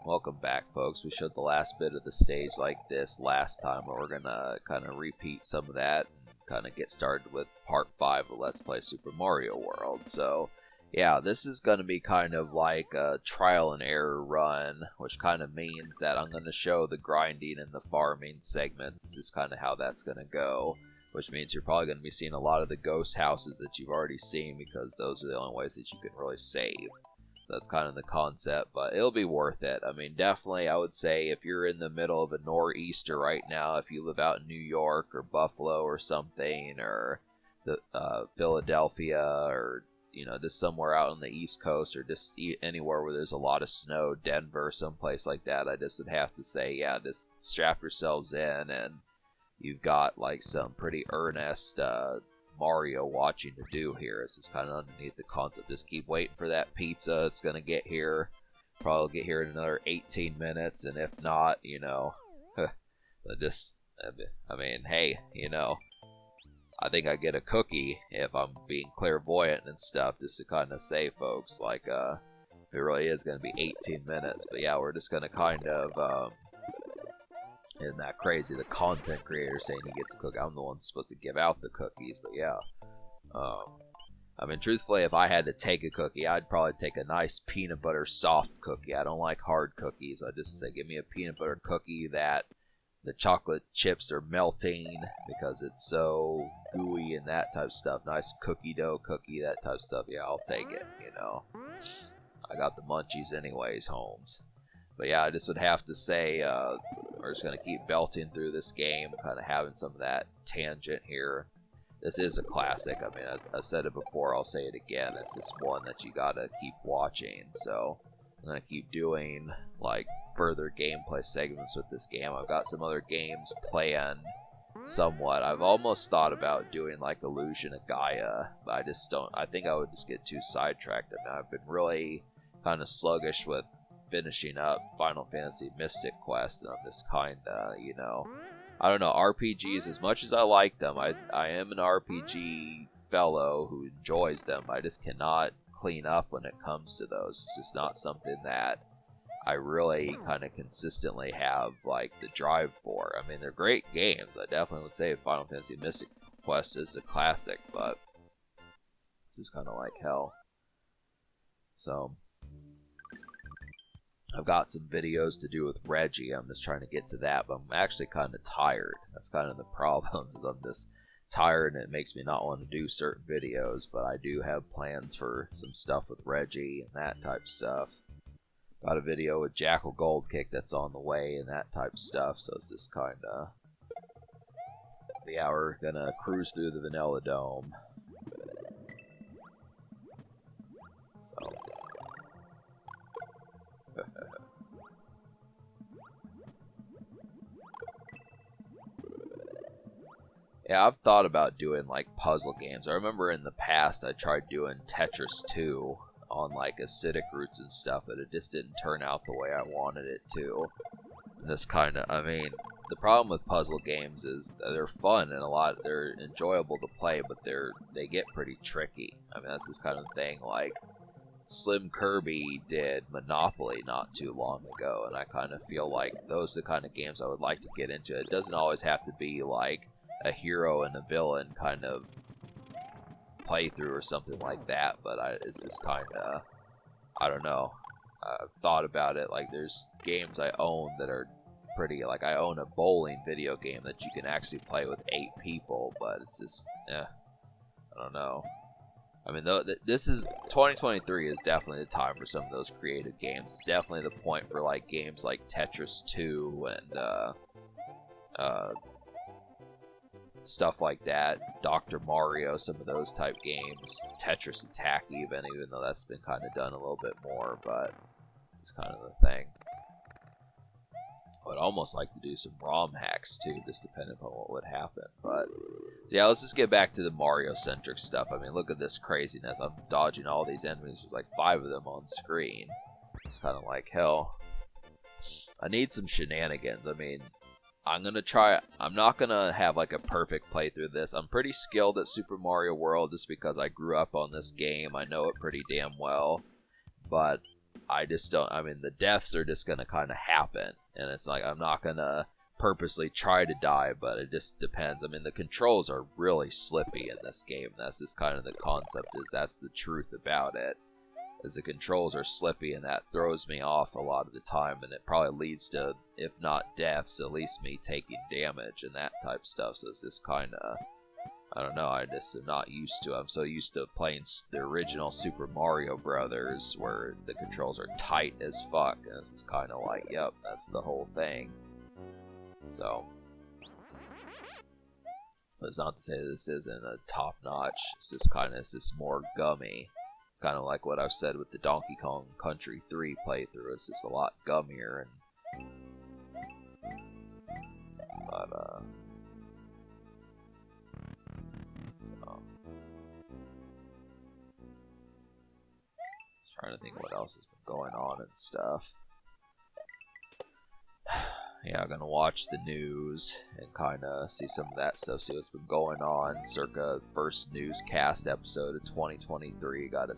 Welcome back, folks. We showed the last bit of the stage like this last time, but we're gonna kind of repeat some of that and kind of get started with part 5 of Let's Play Super Mario World. So, yeah, this is gonna be kind of like a trial and error run, which kind of means that I'm gonna show the grinding and the farming segments. This is kind of how that's gonna go, which means you're probably gonna be seeing a lot of the ghost houses that you've already seen because those are the only ways that you can really save. That's kind of the concept, but it'll be worth it. I mean, definitely, I would say if you're in the middle of a nor'easter right now, if you live out in New York or Buffalo or something, or the Philadelphia, or just somewhere out on the East Coast, or just anywhere where there's a lot of snow, Denver, someplace like that, I just would have to say, yeah, just strap yourselves in, and you've got like some pretty earnest Mario watching to do here. It's just kind of underneath the concept. Just keep waiting for that pizza. It's going to get here. Probably get here in another 18 minutes, and if not, just, I mean, hey, I think I get a cookie if I'm being clairvoyant and stuff, just to kind of say, folks, like, it really is going to be 18 minutes. But yeah, we're just going to kind of, isn't that crazy? The content creator saying he gets a cookie. I'm the one supposed to give out the cookies, but yeah. I mean, truthfully, if I had to take a cookie, I'd probably take a nice peanut butter soft cookie. I don't like hard cookies. I just say, give me a peanut butter cookie that the chocolate chips are melting because it's so gooey and that type of stuff. Nice cookie dough cookie, that type of stuff. Yeah, I'll take it, I got the munchies anyways, Holmes. But yeah, I just would have to say, we're just going to keep belting through this game, kind of having some of that tangent here. This is a classic. I mean, I said it before, I'll say it again. It's just one that you got to keep watching. So I'm going to keep doing, like, further gameplay segments with this game. I've got some other games planned somewhat. I've almost thought about doing, like, Illusion of Gaia, but I just don't. I think I would just get too sidetracked. I mean, I've been really kind of sluggish with finishing up Final Fantasy Mystic Quest, and I'm just kinda, I don't know, RPGs, as much as I like them, I am an RPG fellow who enjoys them. I just cannot clean up when it comes to those. It's just not something that I really kind of consistently have, like, the drive for. I mean, they're great games. I definitely would say Final Fantasy Mystic Quest is a classic, but it's just kind of like hell. So I've got some videos to do with Reggie. I'm just trying to get to that, but I'm actually kind of tired. That's kind of the problem, is I'm just tired and it makes me not want to do certain videos, but I do have plans for some stuff with Reggie and that type of stuff. Got a video with Jackal Goldkick that's on the way and that type of stuff, so it's just kind of... Yeah, we're gonna cruise through the Vanilla Dome. So... Yeah, I've thought about doing, like, puzzle games. I remember in the past I tried doing Tetris 2 on, like, acidic roots and stuff, but it just didn't turn out the way I wanted it to. And this kind of, I mean, the problem with puzzle games is that they're fun and they're enjoyable to play, but they get pretty tricky. I mean, that's this kind of thing, like, Slim Kirby did Monopoly not too long ago, and I kind of feel like those are the kind of games I would like to get into. It doesn't always have to be, like, a hero and a villain kind of playthrough or something like that, but it's just kind of, I don't know. I've thought about it, like, there's games I own that are pretty, like, I own a bowling video game that you can actually play with 8 people, but it's just, I don't know. I mean, this is, 2023 is definitely the time for some of those creative games. It's definitely the point for, like, games like Tetris 2 and, stuff like that, Dr. Mario, some of those type games, Tetris Attack even though that's been kind of done a little bit more, but it's kind of the thing. I would almost like to do some ROM hacks too, just depending on what would happen, but yeah, let's just get back to the Mario-centric stuff. I mean, look at this craziness. I'm dodging all these enemies. There's like 5 of them on screen. It's kind of like hell. I need some shenanigans. I mean, I'm not gonna have like a perfect playthrough of this. I'm pretty skilled at Super Mario World just because I grew up on this game. I know it pretty damn well. But I just don't. I mean, the deaths are just gonna kind of happen, and it's like I'm not gonna purposely try to die, but it just depends. I mean, the controls are really slippy in this game. That's just kind of the concept. Is that's the truth about it. Is the controls are slippy, and that throws me off a lot of the time, and it probably leads to, if not deaths, at least me taking damage and that type of stuff. So it's just kind of, I don't know, I just am not used to it. I'm so used to playing the original Super Mario Brothers, where the controls are tight as fuck, and this is kind of like, yep, that's the whole thing. So, but it's not to say this isn't a top notch. It's just kind of, it's just more gummy. It's kind of like what I've said with the Donkey Kong Country 3 playthrough. It's just a lot gummier, and but so. Trying to think what else has been going on and stuff. Yeah, I'm gonna watch the news and kind of see some of that stuff, see what's been going on. Circa first newscast episode of 2023. Gotta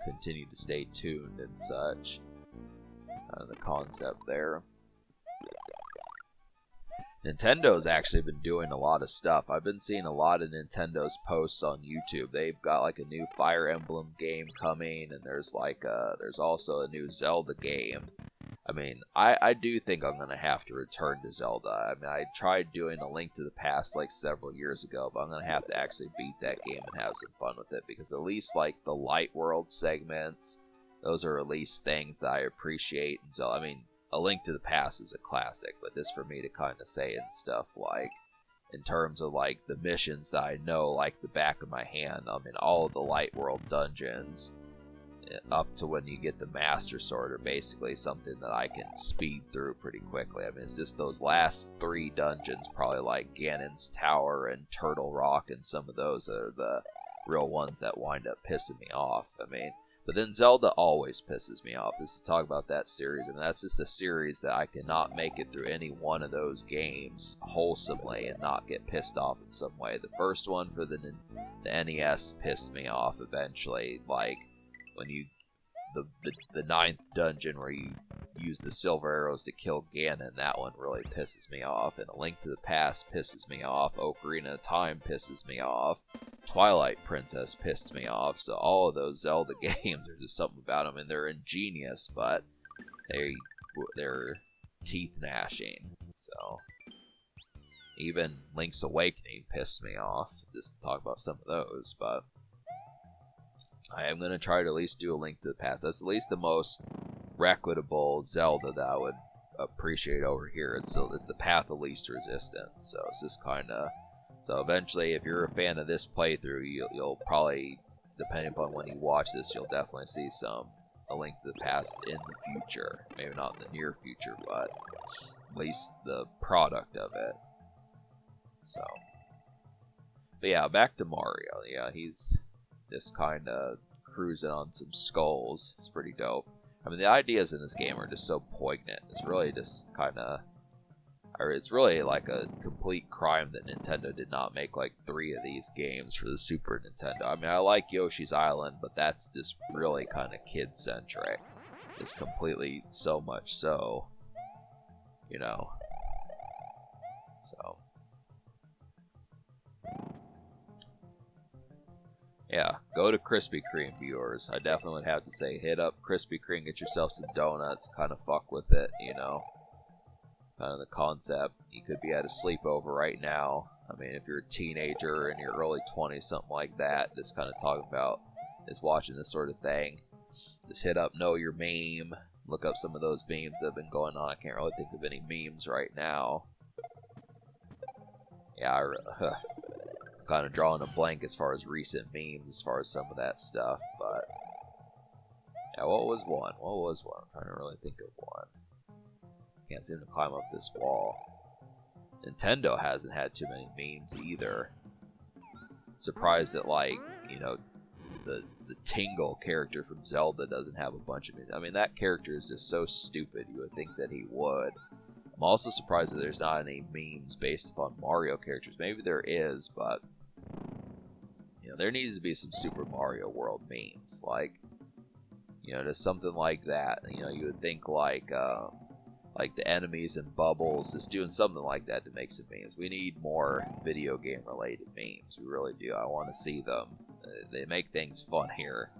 continue to stay tuned and such. The concept there. Nintendo's actually been doing a lot of stuff. I've been seeing a lot of Nintendo's posts on YouTube. They've got like a new Fire Emblem game coming, and there's like there's also a new Zelda game. I mean, I do think I'm gonna have to return to Zelda. I mean, I tried doing A Link to the Past like several years ago, but I'm gonna have to actually beat that game and have some fun with it, because at least like the Light World segments, those are at least things that I appreciate. And so, I mean, A Link to the Past is a classic, but this for me to kind of say and stuff like, in terms of like the missions that I know like the back of my hand. I mean, all of the Light World dungeons, up to when you get the Master Sword, are basically something that I can speed through pretty quickly. I mean, it's just those last 3 dungeons, probably like Ganon's Tower and Turtle Rock, and some of those that are the real ones that wind up pissing me off. I mean, but then Zelda always pisses me off. Just to talk about that series, and that's just a series that I cannot make it through any one of those games wholesomely and not get pissed off in some way. The first one for the NES pissed me off eventually, like when you the 9th dungeon where you use the silver arrows to kill Ganon. That one really pisses me off. And A Link to the Past pisses me off. Ocarina of Time pisses me off. Twilight Princess pissed me off. So all of those Zelda games, there's just something about them, and they're ingenious, but they're teeth gnashing. So even Link's Awakening pissed me off. Just to talk about some of those, but I am going to try to at least do A Link to the Past. That's at least the most reputable Zelda that I would appreciate over here. It's the path of least resistance. So it's just kind of... So eventually, if you're a fan of this playthrough, you'll probably, depending upon when you watch this, you'll definitely see some A Link to the Past in the future. Maybe not in the near future, but at least the product of it. So... But yeah, back to Mario. Yeah, he's just kind of cruising on some skulls. It's pretty dope. I mean, the ideas in this game are just so poignant. It's really just kind of... It's really like a complete crime that Nintendo did not make like 3 of these games for the Super Nintendo. I mean, I like Yoshi's Island, but that's just really kind of kid-centric. Just completely so much so, you know. So... yeah, go to Krispy Kreme, viewers. I definitely would have to say, hit up Krispy Kreme, get yourself some donuts, kind of fuck with it, you know. Kind of the concept. You could be at a sleepover right now. I mean, if you're a teenager in your early 20s, something like that, just kind of talking about is watching this sort of thing. Just hit up Know Your Meme. Look up some of those memes that have been going on. I can't really think of any memes right now. Yeah, kind of drawing a blank as far as recent memes, as far as some of that stuff, but yeah, what was one? I'm trying to really think of one. Can't seem to climb up this wall. Nintendo hasn't had too many memes either. Surprised that, like, you know, the Tingle character from Zelda doesn't have a bunch of memes. I mean, that character is just so stupid, you would think that he would. I'm also surprised that there's not any memes based upon Mario characters. Maybe there is, but you know, there needs to be some Super Mario World memes. Like, You know, just something like that. You know, you would think like the enemies and bubbles, just doing something like that to make some memes. We need more video game related memes. We really do. I want to see them. They make things fun here.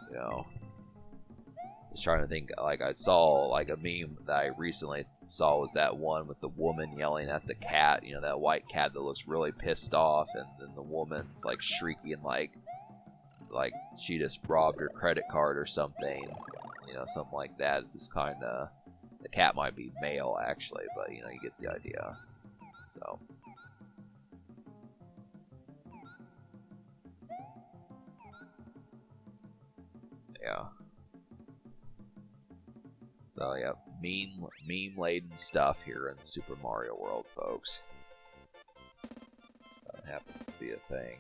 You know, just trying to think. Like I saw like a meme that I recently saw was that one with the woman yelling at the cat. You know, that white cat that looks really pissed off, and then the woman's like shrieking like she just robbed her credit card or something. You know, something like that. It's just kind of, the cat might be male actually, but you know, you get the idea. So. Yeah. So yeah, meme-laden stuff here in Super Mario World, folks. That happens to be a thing.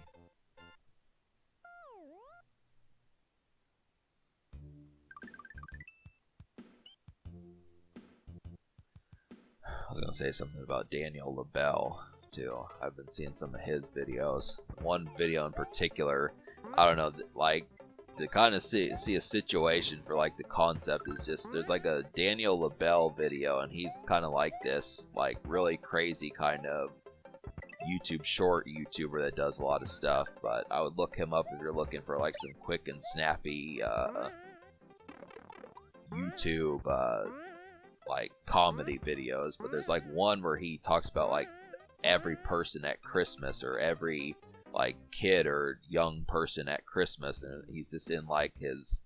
I was gonna say something about Daniel LaBelle too. I've been seeing some of his videos. One video in particular, I don't know, like, to kind of see a situation for like the concept is just, there's like a Daniel LaBelle video, and he's kind of like this like really crazy kind of short YouTuber that does a lot of stuff. But I would look him up if you're looking for like some quick and snappy YouTube like comedy videos. But there's like one where he talks about like every person at Christmas, or every like kid or young person at Christmas, and he's just in like his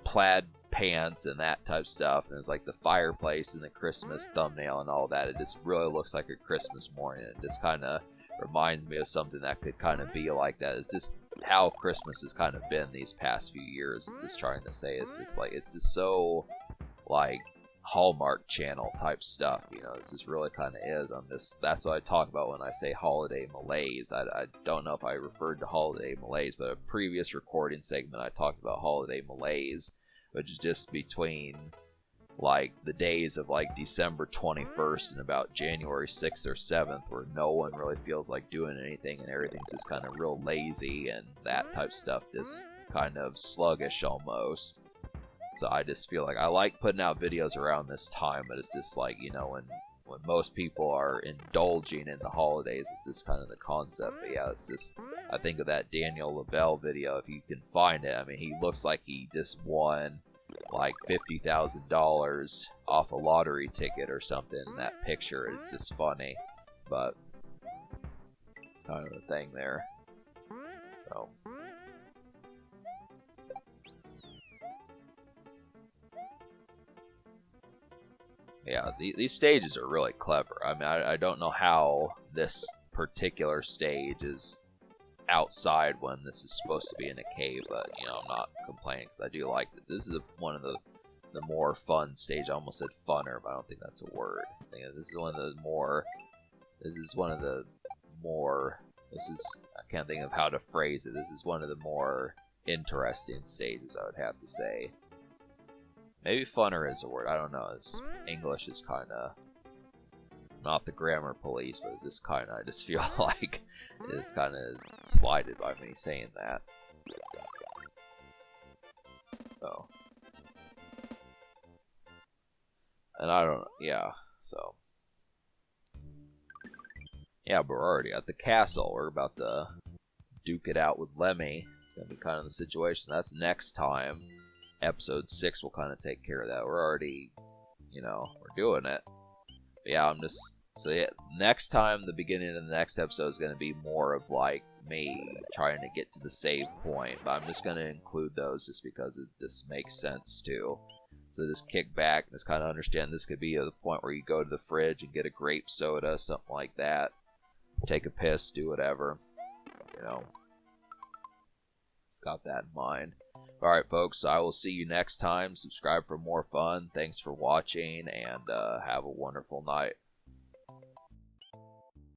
plaid pants and that type of stuff, and it's like the fireplace and the Christmas thumbnail and all that. It just really looks like a Christmas morning. It just kind of reminds me of something that could kind of be like that. It's just how Christmas has kind of been these past few years. It's just trying to say, it's just like, it's just so like Hallmark Channel type stuff, you know. This just really kind of is. That's what I talk about when I say holiday malaise. I don't know if I referred to holiday malaise, but a previous recording segment I talked about holiday malaise, which is just between like the days of like December 21st and about January 6th or 7th, where no one really feels like doing anything and everything's just kind of real lazy, and that type of stuff just kind of sluggish almost. So I just feel like I like putting out videos around this time, but it's just like, you know, when most people are indulging in the holidays, it's just kind of the concept. But yeah, it's just, I think of that Daniel LaBelle video, if you can find it. I mean, he looks like he just won like $50,000 off a lottery ticket or something. And that picture is just funny, but it's kind of the thing there. So. Yeah, these stages are really clever. I mean, I don't know how this particular stage is outside when this is supposed to be in a cave, but, you know, I'm not complaining because I do like it. This is one of the more fun stage. I almost said funner, but I don't think that's a word. I think this is one of the more, I can't think of how to phrase it. This is one of the more interesting stages, I would have to say. Maybe funner is a word, I don't know. English is kind of not the grammar police, but it's just kind of, I just feel like it's kind of slighted by me saying that. So. And I don't know, yeah, so. Yeah, but we're already at the castle. We're about to duke it out with Lemmy. It's going to be kind of the situation. That's next time. Episode 6 will kind of take care of that. We're already, you know, we're doing it. But yeah, so yeah, next time, the beginning of the next episode is going to be more of like me trying to get to the save point. But I'm just going to include those just because it just makes sense too. So just kick back and just kind of understand this could be the point where you go to the fridge and get a grape soda, something like that. Take a piss, do whatever, you know. Just got that in mind. Alright, folks, I will see you next time. Subscribe for more fun. Thanks for watching, and have a wonderful night.